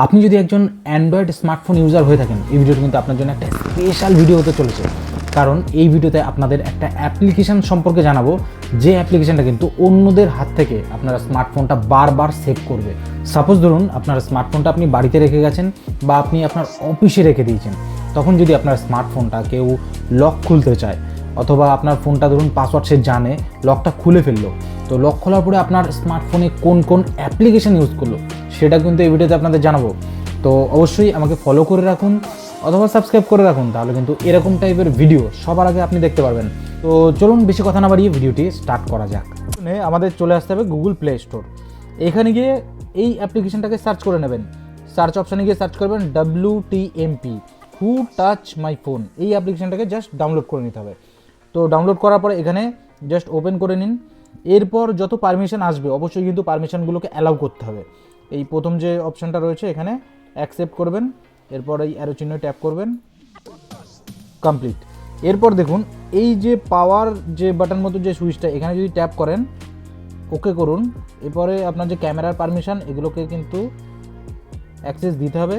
আপনি যদি একজন অ্যান্ড্রয়েড স্মার্টফোন ইউজার হয়ে থাকেন, এই ভিডিওটা কিন্তু আপনার জন্য একটা স্পেশাল ভিডিও হতে চলেছে। কারণ এই ভিডিওতে আপনাদের একটা অ্যাপ্লিকেশান সম্পর্কে জানাবো, যে অ্যাপ্লিকেশানটা কিন্তু অন্যদের হাত থেকে আপনারা স্মার্টফোনটা বারবার সেভ করবে। সাপোজ ধরুন আপনার স্মার্টফোনটা আপনি বাড়িতে রেখে গেছেন বা আপনি আপনার অফিসে রেখে দিয়েছেন, তখন যদি আপনার স্মার্টফোনটা কেউ লক খুলতে চায় অথবা আপনার ফোনটা ধরুন পাসওয়ার্ড সে জানে, লকটা খুলে ফেললো, তো লক খোলার পরে আপনার স্মার্টফোনে কোন কোন অ্যাপ্লিকেশান ইউজ করলো সেটা কিন্তু এই ভিডিওতে আপনাদের জানাবো। তো অবশ্যই আমাকে ফলো করে রাখুন অথবা সাবস্ক্রাইব করে রাখুন, তাহলে কিন্তু এরকম টাইপের ভিডিও সবার আগে আপনি দেখতে পারবেন। তো চলুন বেশি কথা না বাড়িয়ে ভিডিওটি স্টার্ট করা যাক। আমাদের চলে আসতে হবে গুগল প্লে স্টোর। এখানে গিয়ে এই অ্যাপ্লিকেশনটাকে সার্চ করে নেবেন। সার্চ অপশানে গিয়ে সার্চ করবেন WTMP, who touch my phone. এই অ্যাপ্লিকেশনটাকে জাস্ট ডাউনলোড করে নিতে হবে। তো ডাউনলোড করার পরে এখানে জাস্ট ওপেন করে নিন। এরপর যত পারমিশন আসবে অবশ্যই কিন্তু পারমিশনগুলোকে অ্যালাউ করতে হবে। এই প্রথম যে অপশানটা রয়েছে এখানে অ্যাকসেপ্ট করবেন, এরপর এই অ্যারো চিহ্ন ট্যাপ করবেন, কমপ্লিট। এরপর দেখুন এই যে পাওয়ার যে বাটন মতো যে সুইচটা, এখানে যদি ট্যাপ করেন ওকে করুন। এরপরে আপনার যে ক্যামেরার পারমিশন এগুলোকে কিন্তু অ্যাক্সেস দিতে হবে।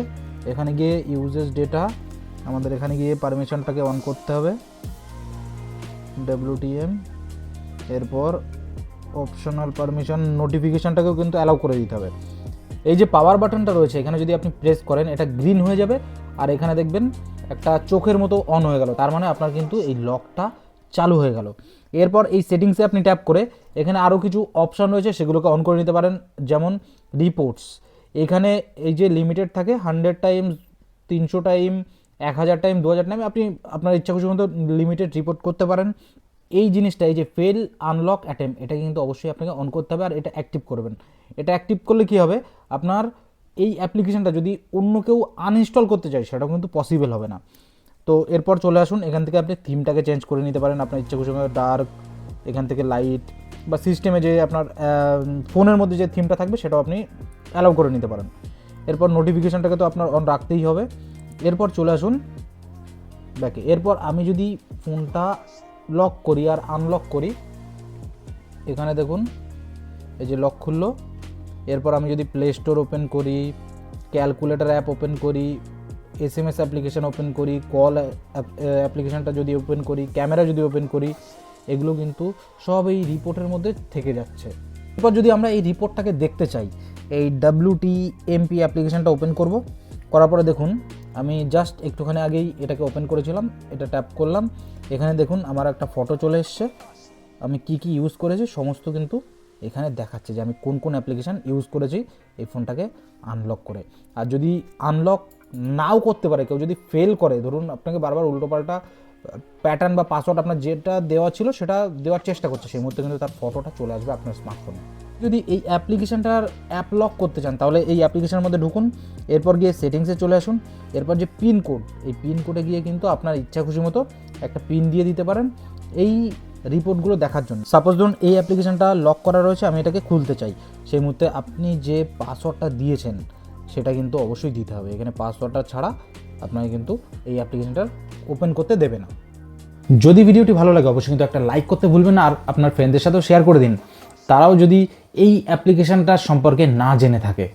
এখানে গিয়ে ইউজেস ডেটা, আমাদের এখানে গিয়ে পারমিশনটাকে অন করতে হবে, WTM। এরপর অপশনাল পারমিশন নোটিফিকেশানটাকেও কিন্তু অ্যালাউ করে দিতে হবে। এই যে পাওয়ার বাটনটা রয়েছে এখানে যদি আপনি প্রেস করেন এটা গ্রিন হয়ে যাবে, আর এখানে দেখবেন একটা চোখের মতো অন হয়ে গেল, তার মানে আপনার কিন্তু এই লকটা চালু হয়ে গেল। এরপর এই সেটিংসে আপনি ট্যাপ করে এখানে আরও কিছু অপশান রয়েছে সেগুলোকে অন করে নিতে পারেন, যেমন রিপোর্টস। এখানে এই যে লিমিটেড থাকে 100 টাইম, 300 টাইম, 1000 টাইম, 2000 টাইম, আপনি আপনার ইচ্ছা খুশি মতো লিমিটেড রিপোর্ট করতে পারেন। এই জিনিসটা এই যে ফেল আনলক অ্যাটেম্প, এটা কিন্তু অবশ্যই আপনাকে অন করতে হবে আর এটা অ্যাক্টিভ করবেন। এটা অ্যাক্টিভ করলে কী হবে, আপনার এই অ্যাপ্লিকেশনটা যদি অন্য কেউ আনইনস্টল করতে চায় সেটাও কিন্তু পসিবল হবে না। তো এরপর চলে আসুন, এখান থেকে আপনি থিমটাকে চেঞ্জ করে নিতে পারেন আপনার ইচ্ছা খুশি মতো, ডার্ক, এখান থেকে লাইট, বা সিস্টেমে যে আপনার ফোনের মধ্যে যে থিমটা থাকবে সেটাও আপনি অ্যালাউ করে নিতে পারেন। এরপর নোটিফিকেশানটাকে তো আপনার অন রাখতেই হবে। এরপর চলে আসুন ব্যাকে। এরপর আমি যদি ফোনটা লক করি আর আনলক করি, এখানে দেখুন এই যে লক খুললো। এরপর আমি যদি প্লে স্টোর ওপেন করি, ক্যালকুলেটর অ্যাপ ওপেন করি, SMS অ্যাপ্লিকেশান ওপেন করি, কল অ্যাপ্লিকেশানটা যদি ওপেন করি, ক্যামেরা যদি ওপেন করি, এগুলো কিন্তু সব এই রিপোর্টের মধ্যে থেকে যাচ্ছে। এরপর যদি আমরা এই রিপোর্টটাকে দেখতে চাই, এই WTMP অ্যাপ্লিকেশানটা ওপেন করব। করার পরে দেখুন আমি জাস্ট একটুখানি আগেই এটাকে ওপেন করেছিলাম, এটা ট্যাপ করলাম। এখানে দেখুন আমার একটা ফটো চলে এসছে, আমি কি কি ইউজ করেছি সমস্ত কিন্তু এখানে দেখাচ্ছে যে আমি কোন কোন অ্যাপ্লিকেশান ইউজ করেছি এই ফোনটাকে আনলক করে। আর যদি আনলক নাও করতে পারে কেউ, যদি ফেল করে, ধরুন আপনাকে বারবার উল্টোপাল্টা প্যাটার্ন বা পাসওয়ার্ড আপনার যেটা দেওয়া ছিল সেটা দেওয়ার চেষ্টা করছে, সেই মুহূর্তে কিন্তু তার ফটোটা চলে আসবে আপনার স্মার্টফোনে। যদি এই অ্যাপ্লিকেশানটার অ্যাপ লক করতে চান তাহলে এই অ্যাপ্লিকেশানের মধ্যে ঢুকুন, এরপর গিয়ে সেটিংসে চলে আসুন। এরপর যে পিন কোড, এই পিন কোডে গিয়ে কিন্তু আপনার ইচ্ছা খুশি মতো একটা পিন দিয়ে দিতে পারেন এই রিপোর্টগুলো দেখার জন্য। সাপোজ ধরুন এই অ্যাপ্লিকেশানটা লক করা রয়েছে, আমি এটাকে খুলতে চাই, সেই মুহূর্তে আপনি যে পাসওয়ার্ডটা দিয়েছেন সেটা কিন্তু অবশ্যই দিতে হবে। এখানে পাসওয়ার্ডটা ছাড়া আপনাকে কিন্তু এই অ্যাপ্লিকেশানটা ওপেন করতে দেবে না। যদি ভিডিওটি ভালো লাগে অবশ্যই কিন্তু একটা লাইক করতে ভুলবেন না, আর আপনার ফ্রেন্ডদের সাথেও শেয়ার করে দিন, তারাও যদি এই অ্যাপ্লিকেশানটার সম্পর্কে না জেনে থাকে।